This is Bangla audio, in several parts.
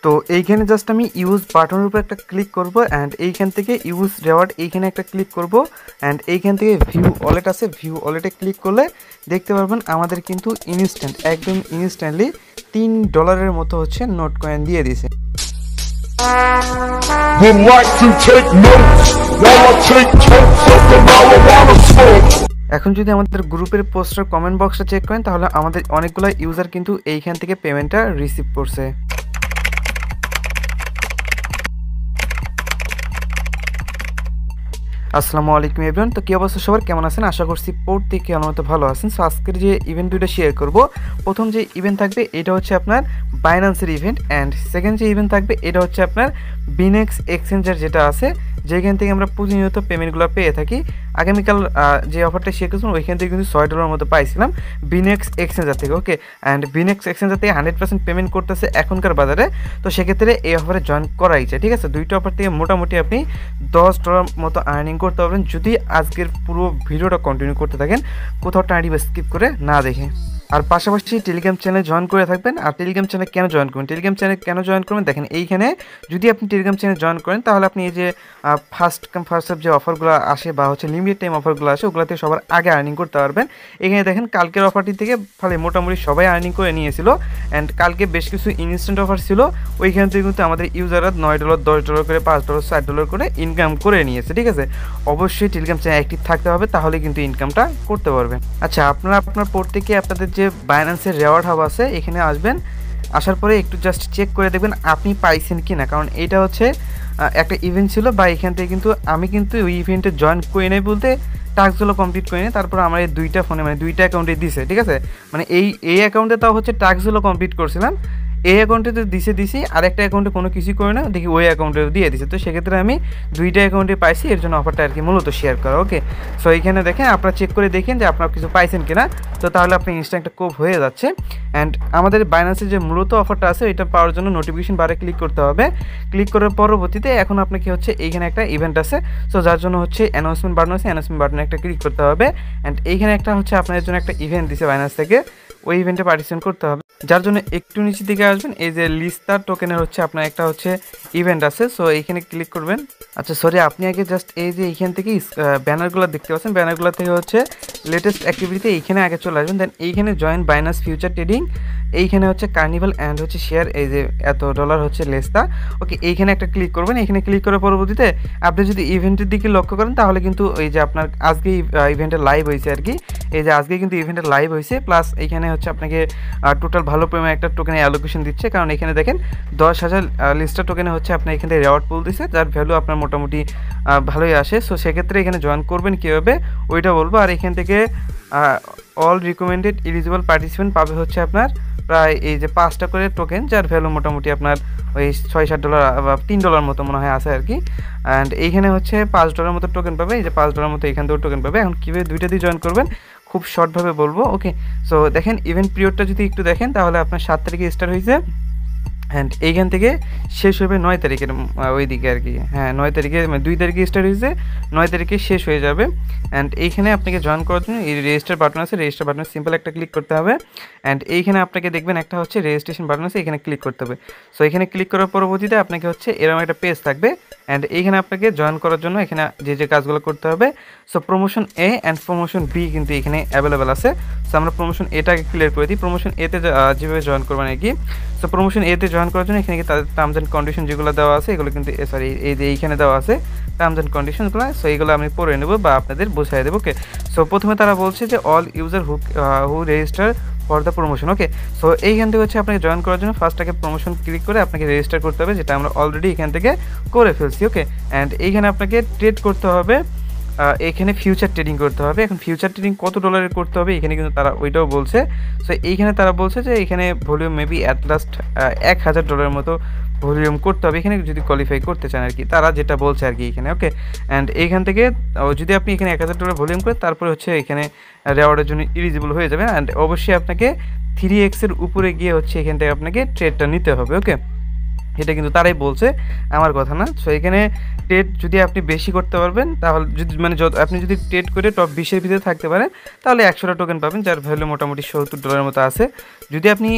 তো এইখানে জাস্ট আমি ইউজ বাটনের উপর একটা ক্লিক করব অ্যান্ড এইখান থেকে ইউজ রেওয়ার্ড এইখানে একটা ক্লিক করব অ্যান্ড এইখান থেকে ভিউ ওয়ালেট আছে, ভিউ ওয়ালেটে ক্লিক করলে দেখতে পারবেন আমাদের কিন্তু ইনস্ট্যান্ট একদম ইনস্ট্যান্টলি $3 মতো হচ্ছে নোট কয়েন দিয়ে দিয়েছে। এখন যদি আমাদের গ্রুপের পোস্টার কমেন্ট বক্সটা চেক করেন তাহলে আমাদের অনেকগুলো ইউজার কিন্তু এইখান থেকে পেমেন্টটা রিসিভ করছে। আসসালামু আলাইকুম এভরিওয়ান। তো কি অবস্থা সবার, কেমন আছেন? আশা করছি প্রত্যেকে আমার মতো ভালো আছেন। সো আজকের যে ইভেন্ট দুইটা শেয়ার করব, প্রথম যে ইভেন্ট থাকবে এটা হচ্ছে আপনার বাইন্যান্সের ইভেন্ট অ্যান্ড সেকেন্ড যে ইভেন্ট থাকবে এটা হচ্ছে আপনার বিনেক্স এক্সচেঞ্জার যেটা আছে, যেখান থেকে আমরা প্রতিনিয়ত পেমেন্টগুলো পেয়ে থাকি। আগামীকাল যে অফারটা শেয়ার করেছিলাম ওইখান থেকে কিন্তু $6 মতো পাইছিলাম বিনেক্স এক্সচেঞ্জার থেকে। ওকে, অ্যান্ড বিনেক্স এক্সচেঞ্জার থেকে 100% পেমেন্ট করতেছে এখনকার বাজারে। তো সেক্ষেত্রে এই অফারে জয়েন করাই যায়, ঠিক আছে। দুইটা অফার থেকে মোটামুটি আপনি $10 মতো আর্নিং করতে পারবেন যদি আজকের পুরো ভিডিওটা কন্টিনিউ করতে থাকেন, কোথাও টাইম স্কিপ করে না দেখে। আর পাশাপাশি টেলিগ্রাম চ্যানেলে জয়েন করে থাকবেন। আর টেলিগ্রাম চ্যানেলে কেন জয়েন করবেন, টেলিগ্রাম চ্যানেলে কেন জয়েন করবেন দেখেন, এইখানে যদি আপনি টেলিগ্রাম চ্যানেলে জয়েন করেন তাহলে আপনি এই যে ফার্স্ট কাম ফার্স্ট সার্ভ যে অফারগুলো আসে বা হচ্ছে লিমিটেড টাইম অফারগুলো আসে ওগুলোতে সবার আগে আর্নিং করতে পারবেন। এখানে দেখেন কালকের অফারটি থেকে ফলে মোটামুটি সবাই আর্নিং করে নিয়েছিল অ্যান্ড কালকে বেশ কিছু ইনস্ট্যান্ট অফার ছিল, ওইখান থেকে কিন্তু আমাদের ইউজাররা $9, $10 করে, $5, $7 করে ইনকাম করে নিয়েছে, ঠিক আছে। অবশ্যই টেলিগ্রাম চ্যানেল অ্যাক্টিভ থাকতে হবে, তাহলে কিন্তু ইনকামটা করতে পারবেন। আচ্ছা, আপনারা আপনার প্রত্যেকে আপনাদের যে বাইন্যান্সের রেওয়ার্ড হাব আছে এখানে আসবেন, আসার পরে একটু জাস্ট চেক করে দেখবেন আপনি পাইছেন কি না, কারণ এটা হচ্ছে একটা ইভেন্ট ছিল বা এখান থেকে কিন্তু আমি কিন্তু ওই ইভেন্টে জয়েন করি নাই বলতে টাস্কগুলো কমপ্লিট করি নাই, তারপর আমার এই দুইটা ফোনে মানে দুইটা অ্যাকাউন্টে দিছে, ঠিক আছে। মানে এই অ্যাকাউন্টে তাও হচ্ছে টাস্কগুলো কমপ্লিট করছিলাম, এই অ্যাকাউন্টে তো দিছি আর একটা অ্যাকাউন্টে কোনো কিছুই করে না, দেখি ওই অ্যাকাউন্টেও দিয়ে দিছে। তো সেক্ষেত্রে আমি দুইটা অ্যাকাউন্টে পাইছি, এর জন্য অফারটা আর কি মূলত শেয়ার করা। ওকে, সো এইখানে দেখেন আপনারা চেক করে দেখেন যে আপনারা কিছু পাইছেন কিনা, তো তাহলে আপনি ইনস্ট্যান্ট একটা কোপ হয়ে যাচ্ছে। অ্যান্ড আমাদের বাইন্যান্সের যে মূলত অফারটা আছে এটা পাওয়ার জন্য নোটিফিকেশন বারে ক্লিক করতে হবে। ক্লিক করার পরবর্তীতে এখন আপনাকে হচ্ছে এইখানে একটা ইভেন্ট আছে, সো যার জন্য হচ্ছে অ্যানাউন্সমেন্ট বাটন আছে, অ্যানাউন্সমেন্ট বাটনে একটা ক্লিক করতে হবে। অ্যান্ড এইখানে একটা হচ্ছে আপনাদের জন্য একটা ইভেন্ট দিছে বাইন্যান্স থেকে, ওই ইভেন্টে পার্টিসিপেট করতে হবে, যার জন্য একটু নিচের দিকে আসবেন, এই যে লিস্টার টোকেনের হচ্ছে আপনার একটা হচ্ছে ইভেন্ট আছে, সো এইখানে ক্লিক করবেন। আচ্ছা সরি, আপনি আগে জাস্ট এই যে এইখান থেকে ব্যানারগুলো দেখতে পাচ্ছেন, ব্যানারগুলো থেকে হচ্ছে লেটেস্ট অ্যাক্টিভিটিতে এইখানে আগে চলে আসবেন, দেন এইখানে জয়েন বাইন্যান্স ফিউচার ট্রেডিং, এইখানে হচ্ছে কার্নিভাল অ্যান্ড হচ্ছে শেয়ার, এই যে এত ডলার হচ্ছে লেসটা। ওকে, এইখানে একটা ক্লিক করবেন। এখানে ক্লিক করার পরবর্তীতে আপনি যদি ইভেন্টের দিকে লক্ষ্য করেন তাহলে কিন্তু এই যে আপনার আজকে ইভেন্টের লাইভ হয়েছে আর কি, এই যে আজকে কিন্তু ইভেন্টের লাইভ হয়েছে, প্লাস এইখানে হচ্ছে আপনাকে টোটাল ভালো পরিমাণে একটা টোকেনে অ্যালোকেশন দিচ্ছে, কারণ এখানে দেখেন 10,000 লিস্টার টোকেনে হচ্ছে আপনার এখানে রেওয়ার্ড পুল দিচ্ছে, যার ভ্যালু আপনার মোটামুটি ভালোই আসে। সো সেক্ষেত্রে এখানে জয়েন করবেন কীভাবে ওইটা বলবো। আর এখান থেকে অল রিকমেন্ডেড এলিজিবল পার্টিসিপেন্ট পাবে হচ্ছে আপনার প্রায় এই যে 5টা করে টোকেন, যার ভ্যালু মোটামুটি আপনার ওই $6-7 বা $3 মতো মনে হয় আছে আর কি। অ্যান্ড এইখানে হচ্ছে $5 মতো টোকেন পাবে, এই যে $5 মতো এখান থেকেও টোকেন পাবে। এখন কীভাবে দুইটা দিয়ে জয়েন করবেন খুব শর্টভাবে বলবো। ওকে, সো দেখেন ইভেন্ট পিরিয়ডটা যদি একটু দেখেন তাহলে আপনার 7 তারিখে স্টার্ট হয়েছে অ্যান্ড এইখান থেকে শেষ হবে 9 তারিখের ওই দিকে আর কি। হ্যাঁ, 9 তারিখে, মানে 2 তারিখে স্টার্ট হয়েছে, 9 তারিখে শেষ হয়ে যাবে। অ্যান্ড এইখানে আপনাকে জয়েন করার জন্য এই রেজিস্টার বাটন আছে, রেজিস্টার বাটনে সিম্পল একটা ক্লিক করতে হবে। অ্যান্ড এইখানে আপনাকে দেখবেন একটা হচ্ছে রেজিস্ট্রেশন বাটন আছে, এখানে ক্লিক করতে হবে। সো এখানে ক্লিক করার পরবর্তীতে আপনাকে হচ্ছে এরকম একটা পেজ থাকবে অ্যান্ড এইখানে আপনাকে জয়েন করার জন্য এখানে যে কাজগুলো করতে হবে, so promotion A and promotion B কিন্তু এখানে অ্যাভেলেবেল আছে। সো আমরা প্রমোশন এটাকে ক্লিয়ার করে দিই। প্রমোশন এতে যেভাবে জয়েন করবেন আর কি, সো প্রমোশন এতে জয়েন করার জন্য এখানে তাদের টার্মস অ্যান্ড কন্ডিশন যেগুলো দেওয়া আছে এগুলো কিন্তু সরি এই যে এইখানে দেওয়া আছে টার্মস অ্যান্ড কন্ডিশনগুলো, সো এইগুলো আমি পড়ে নেব বা আপনাদের বোঝাই দেবো। ওকে, সো প্রথমে তারা বলছে যে all user who register for the promotion. Okay, so এইখান থেকে হচ্ছে আপনাকে জয়েন করার জন্য ফার্স্টটাকে প্রমোশন ক্লিক করে আপনাকে রেজিস্টার করতে হবে, যেটা আমরা অলরেডি এখান থেকে করে ফেলছি। ওকে, অ্যান্ড এইখানে আপনাকে ট্রেড করতে হবে, এখানে ফিউচার ট্রেডিং করতে হবে। এখন ফিউচার ট্রেডিং কত ডলারের করতে হবে এখানে কিন্তু তারা ওইটাও বলছে। সো এইখানে তারা বলছে যে এখানে ভলিউম মেবি অ্যাট লাস্ট $1,000 মতো ভলিউম করতে হবে এখানে যদি কোয়ালিফাই করতে চান আর কি, তারা যেটা বলছে আর কি এখানে। ওকে, অ্যান্ড এইখান থেকে যদি আপনি এখানে $1,000 ভলিউম করেন তারপরে হচ্ছে এখানে রেওয়ার্ডের জন্য এলিজিবল হয়ে যাবেন। অ্যান্ড অবশ্যই আপনাকে 3x এর উপরে গিয়ে হচ্ছে এখান থেকে আপনাকে ট্রেডটা নিতে হবে। ওকে, এটা কিন্তু তারাই বলছে, আমার কথা না। সো এখানে ট্রেড যদি আপনি বেশি করতে পারবেন তাহলে যদি মানে আপনি যদি ট্রেড করে টপ 20 এর ভিতরে থাকতে পারেন তাহলে 100 টা টোকেন পাবেন, যার ভ্যালু মোটামুটি $70 মতো আছে। যদি আপনি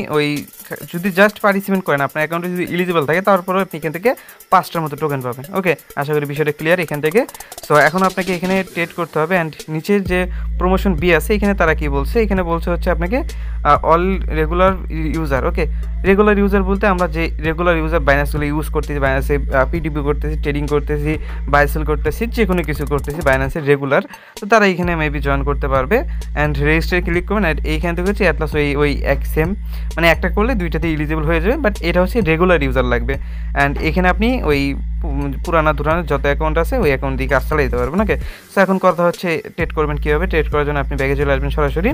যদি জাস্ট পার্টিসিপেট করেন, আপনার অ্যাকাউন্টে যদি এলিজিবল থাকে, তারপরে আপনি এখান থেকে 5টার মতো টোকেন পাবেন। ওকে, আশা করি বিষয়টা ক্লিয়ার এখান থেকে। সো এখন আপনাকে এখানে ট্রেড করতে হবে। অ্যান্ড নিচের যে প্রমোশন বি আছে এখানে তারা কি বলছে, এখানে বলছে হচ্ছে আপনাকে অল রেগুলার ইউজার। ওকে, রেগুলার ইউজার বলতে আমরা যে রেগুলার ইউজার বাইন্যান্সগুলো ইউজ করতেছি, বাইন্যান্সে পিডিপি করতেছি, ট্রেডিং করতেছি, বাই সেল করতেছি, যে কোনো কিছু করতেছি বাইন্যান্সের রেগুলার, তো তারা এইখানে মেবি জয়েন করতে পারবে। অ্যান্ড রেজিস্টারে ক্লিক করবেন। অ্যান্ড এইখান থেকে হচ্ছে অ্যাটলাস ওই এক সেম মানে একটা করলে দুইটাতে এলিজিবল হয়ে যাবে, বাট এটা হচ্ছে রেগুলার ইউজার লাগবে। অ্যান্ড এখানে আপনি ওই পুরানা ধরানোর যত অ্যাকাউন্ট আছে ওই অ্যাকাউন্ট দিয়ে কাজ চালিয়ে দিতে পারবেন। ওকে, সো এখন কথা হচ্ছে ট্রেড করবেন কীভাবে। ট্রেড করার জন্য আপনি ব্যাগে চলে আসবেন সরাসরি।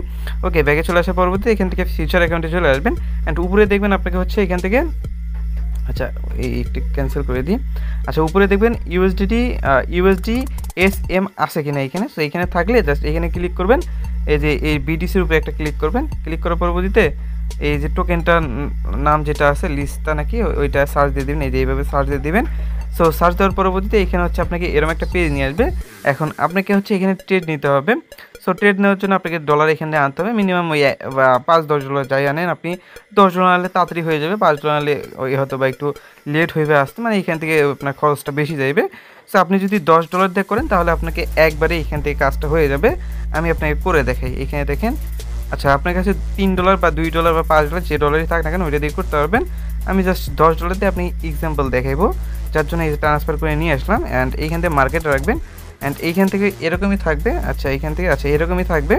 ওকে, ব্যাগে চলে আসার পরবর্তী এখান থেকে ফিউচার অ্যাকাউন্টে চলে আসবেন। অ্যান্ড উপরে দেখবেন আপনাকে হচ্ছে এখান থেকে, আচ্ছা এই একটু ক্যান্সেল করে দিই। আচ্ছা, উপরে দেখবেন ইউএসডি SM আছে কিনা এখানে। সো এখানে থাকলে জাস্ট এখানে ক্লিক করবেন, এই যে এই বিডিসির উপরে একটা ক্লিক করবেন। ক্লিক করার পরবর্তীতে এই যে টোকেনটার নাম যেটা আছে লিস্টটা নাকি, ওইটা সার্চ দিয়ে দেবেন। এই যে এইভাবে সার্চ দিয়ে দেবেন। সো সার্চ দেওয়ার পরবর্তীতে এখানে হচ্ছে আপনাকে এরকম একটা পেজ নিয়ে আসবে। এখন আপনাকে হচ্ছে এখানে ট্রেড নিতে হবে। সো ট্রেড নেওয়ার জন্য আপনাকে ডলার এখানে আনতে হবে মিনিমাম ওই $5-10 যাই আনেন আপনি। $10 আনলে তাড়াতাড়ি হয়ে যাবে, $5 আনলে ওই হয়তো বা একটু লেট হইবে আসতে, মানে এখান থেকে আপনার খরচটা বেশি যাইবে। সো আপনি যদি $10 দিয়ে করেন তাহলে আপনাকে একবারে এখান থেকে কাজটা হয়ে যাবে। আমি আপনাকে করে দেখাই, এখানে দেখেন। আচ্ছা, আপনার কাছে $3 বা $2 বা $5 যে ডলারই থাক না কেন ওইটা দিয়ে করতে পারবেন। আমি জাস্ট $10 দিয়ে আপনি এক্সাম্পল দেখাইবো, যার জন্য এই ট্রান্সফার করে নিয়ে আসলাম। অ্যান্ড এইখান থেকে মার্কেট রাখবেন। অ্যান্ড এইখান থেকে এরকমই থাকবে। আচ্ছা, এইখান থেকে এরকমই থাকবে।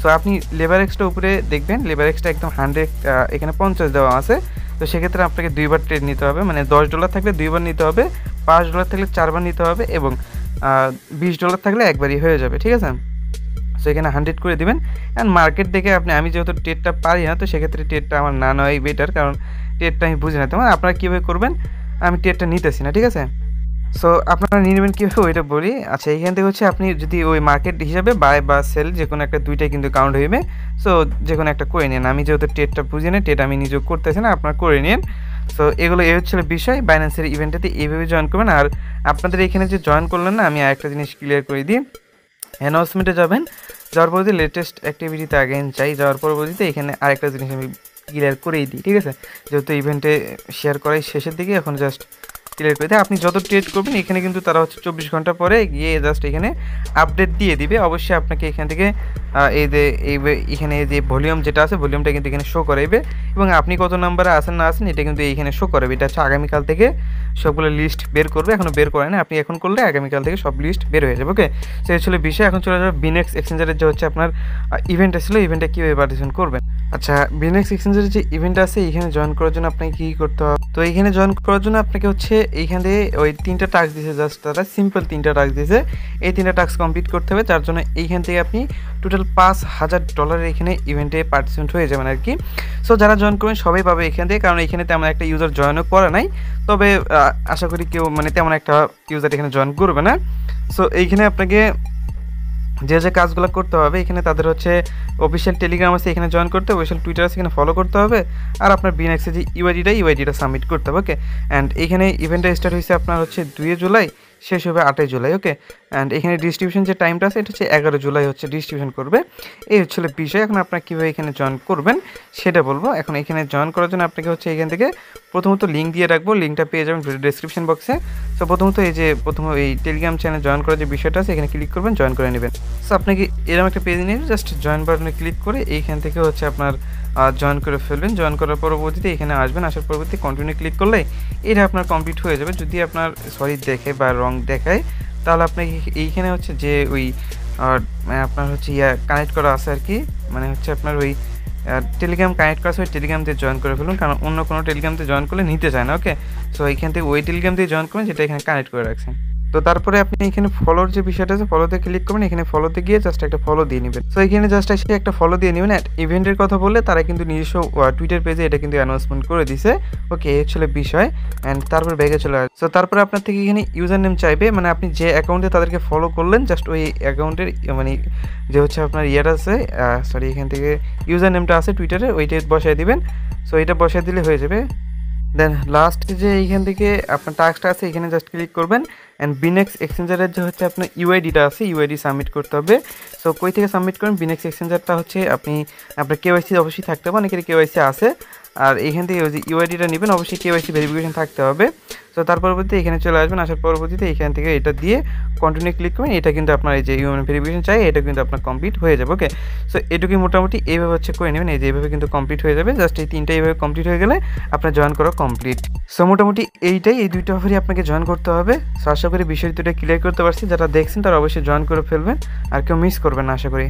সো আপনি লেবার এক্সটা উপরে দেখবেন, লেবার এক্সটা একদম 100 এখানে 50 দেওয়া আছে। তো সেক্ষেত্রে আপনাকে 2বার ট্রেড নিতে হবে, মানে $10 থাকলে 2বার নিতে হবে, $5 থাকলে 4বার নিতে হবে, এবং $20 থাকলে একবারই হয়ে যাবে। ঠিক আছে, সো এখানে 100 করে দিবেন। অ্যান্ড মার্কেট দেখে আমি যেহেতু ট্রেডটা পারি না, তো সেক্ষেত্রে ট্রেডটা আমার না নেওয়াই বেটার, কারণ ট্রেডটা আমি বুঝি না। তেমন আপনারা কীভাবে করবেন, আমি ট্রেডটা নিতেছি না। ঠিক আছে, সো আপনারা নিয়ে নেবেন কীভাবে ওইটা বলি। আচ্ছা, এইখান থেকে হচ্ছে আপনি যদি ওই মার্কেট হিসাবে বাই বা সেল যে কোনো একটা, দুইটাই কিন্তু কাউন্ট হইবে। সো যে কোনো একটা করে নিন। আমি যেহেতু ট্রেডটা বুঝি না, ট্রেড আমি নিজেও করতেছি না, আপনারা করে নিন। সো এগুলো এই হচ্ছিল বিষয়। বাইন্যান্সের ইভেন্টেতে এইভাবে জয়েন করবেন। আর আপনাদের এখানে যে জয়েন করলেন না, আমি আরেকটা জিনিস ক্লিয়ার করে দিই। অ্যানাউন্সমেন্টে যাবেন, যাওয়ার পরবর্তী লেটেস্ট অ্যাক্টিভিটিতে আগেন চাই, যাওয়ার পরবর্তীতে এখানে আরেকটা জিনিস আমি ক্লিয়ার করেই দিই। ঠিক আছে, যেহেতু ইভেন্টে শেয়ার করাই শেষের দিকে, এখন জাস্ট ক্লিয়ার করে দেয়। আপনি যত ট্রেড করবেন এখানে কিন্তু তারা হচ্ছে 24 ঘন্টা পরে গিয়ে জাস্ট এখানে আপডেট দিয়ে দিবে। অবশ্যই আপনাকে এখান থেকে এই যে এখানে যে ভলিউম যেটা আছে, ভলিউমটা কিন্তু এখানে শো করাইবে, এবং আপনি কত নাম্বারে আসেন না আসেন এটা কিন্তু এইখানে শো করাবে। এটা হচ্ছে আগামীকাল থেকে সবগুলো লিস্ট বের করবে, এখনও বের করে না। আপনি এখন করলে আগামীকাল থেকে সব লিস্ট বের হয়ে যাবে। ওকে, সো এই ছিল বিষয়। এখন চলে যাবে বিনেক্স এক্সচেঞ্জারের যে হচ্ছে আপনার ইভেন্টটা ছিল, ইভেন্টটা কীভাবে পার্টিসিপেট করবেন। আচ্ছা, বিনেক্স এক্সচেঞ্জারের যে ইভেন্ট আছে এখানে জয়েন করার জন্য আপনাকে কী করতে হবে, তো এখানে জয়েন করার জন্য আপনাকে হচ্ছে এইখান থেকে ওই 3টা টাস্ক দিয়েছে, জাস্ট তারা সিম্পল 3টা টাস্ক দিয়েছে। এই 3টা টাস্ক কমপ্লিট করতে হবে, যার জন্য এইখান থেকে আপনি টোটাল $5000 এখানে ইভেন্টে পার্টিসিপেন্ট হয়ে যাবেন আর কি। সো যারা জয়েন করবেন সবাই পাবে এখান থেকে, কারণ এখানে তেমন একটা ইউজার জয়েনও করা নাই। তবে আশা করি কেউ মানে তেমন একটা ইউজার এখানে জয়েন করবে না। সো এইখানে আপনাকে যে কাজগুলো করতে হবে, এখানে তাদের হচ্ছে অফিসিয়াল টেলিগ্রাম আছে, এখানে জয়েন করতে হবে, অফিসিয়াল টুইটার আছে, এখানে ফলো করতে হবে, আর আপনার বিনেক্সে যে ইউআইডিটা সাবমিট করতে হবে। ওকে, অ্যান্ড এখানে ইভেন্টটা স্টার্ট হয়েছে আপনার হচ্ছে 2 জুলাই, শেষ হবে 8 জুলাই। ওকে, অ্যান্ড এখানে ডিস্ট্রিবিউশন যে টাইমটা আছে এটা হচ্ছে 11 জুলাই হচ্ছে ডিস্ট্রিবিউশন করবে। এই হচ্ছিল বিষয়। এখন আপনারা কীভাবে এখানে জয়েন করবেন সেটা বলবো। এখন এখানে জয়েন করার জন্য আপনাকে হচ্ছে এখান থেকে প্রথমত লিঙ্ক দিয়ে রাখবো, লিঙ্কটা পেয়ে যাবেন ভিডিও ডেসক্রিপশন বক্সে। সো প্রথমত এই টেলিগ্রাম চ্যানেল জয়েন করার যে বিষয়টা আছে এখানে ক্লিক করবেন, জয়েন করে নেবেন। সো আপনাকে এরকম একটা পেজ নিয়ে জাস্ট জয়েন বাটনে ক্লিক করে এইখান থেকে হচ্ছে আপনার জয়েন করে ফেলবেন। জয়েন করার পরবর্তীতে এখানে আসবেন, আসার পরবর্তী কন্টিনিউ ক্লিক করলে এটা আপনার কমপ্লিট হয়ে যাবে। যদি আপনার দেখে বা রং দেখায় তাহলে আপনাকে এইখানে হচ্ছে যে ওই আপনার হচ্ছে কানেক্ট করা আছে আর কি, মানে হচ্ছে আপনার ওই টেলিগ্রাম কানেক্ট করা আছে, ওই টেলিগ্রাম দিয়ে জয়েন করে ফেলুন, কারণ অন্য কোনো টেলিগ্রাম দিয়ে জয়েন করলে নিতে চায় না। ওকে, সো এইখান থেকে ওই টেলিগ্রাম দিয়ে জয়েন করবেন যেটা এখানে কানেক্ট করে রাখছেন। তো তারপরে আপনি এখানে ফলোর যে বিষয়টা আছে, ফলোতে ক্লিক করবেন। এখানে ফলোতে গিয়ে জাস্ট একটা ফলো দিয়ে নেবেন। সো এখানে জাস্ট এসে একটা ফলো দিয়ে নেবেন। ইভেন্টের কথা বললে তারা কিন্তু নিজস্ব টুইটার পেজে এটা কিন্তু অ্যানাউন্সমেন্ট করে দিছে। ওকে, এই ছিল বিষয়। অ্যান্ড তারপর ব্যাগে চলে আসে। সো তারপরে আপনার থেকে এখানে ইউজার নেম চাইবে, মানে আপনি যে অ্যাকাউন্টে তাদেরকে ফলো করলেন জাস্ট ওই অ্যাকাউন্টের মানে যে হচ্ছে আপনার আছে, সরি এখান থেকে ইউজার নেমটা আছে টুইটারে, ওইটা বসায় দিবেন। সো এটা বসায় দিলে হয়ে যাবে। দেন লাস্ট যে এইখান থেকে আপনার টাস্কটা আছে এখানে জাস্ট ক্লিক করবেন অ্যান্ড বিনেক্স এক্সচেঞ্জারের যে হচ্ছে আপনার ইউআইডিটা আছে ইউআইডি সাবমিট করতে হবে। সো কই থেকে সাবমিট করেন, বিনেক্স এক্সচেঞ্জারটা হচ্ছে আপনি আপনার কেওয়াইসি অবশ্যই থাকতে হবে, অনেকের কেওয়াইসি আছে। আর এইখান থেকে ওই যে ইউআইডিটা নেবেন, অবশ্যই কেওয়াইসি ভেরিফিকেশন থাকতে হবে। সো তার পরবর্তীতে এখানে চলে আসবেন, আসার পরবর্তীতে এখান থেকে এটা দিয়ে কন্টিনিউ ক্লিক করবেন। এটা কিন্তু আপনার এই যে ইউএন ভেরিফিকেশন চাই, এটা কিন্তু আপনার কমপ্লিট হয়ে যাবে। ওকে, সো এটুকুই মোটামুটি এইভাবে হচ্ছে করে নেবেন, এই যে এইভাবে কিন্তু কমপ্লিট হয়ে যাবে। জাস্ট এই তিনটা এইভাবে কমপ্লিট হয়ে গেলে আপনার জয়েন করা কমপ্লিট। সো মোটামুটি এইটাই, এই দুইটা অফারই আপনাকে জয়েন করতে হবে। সো আশা করি বিষয় দুটো ক্লিয়ার করতে পারছি, যারা দেখছেন তারা অবশ্যই জয়েন করে ফেলবেন আর কেউ মিস করবেন না আশা করি।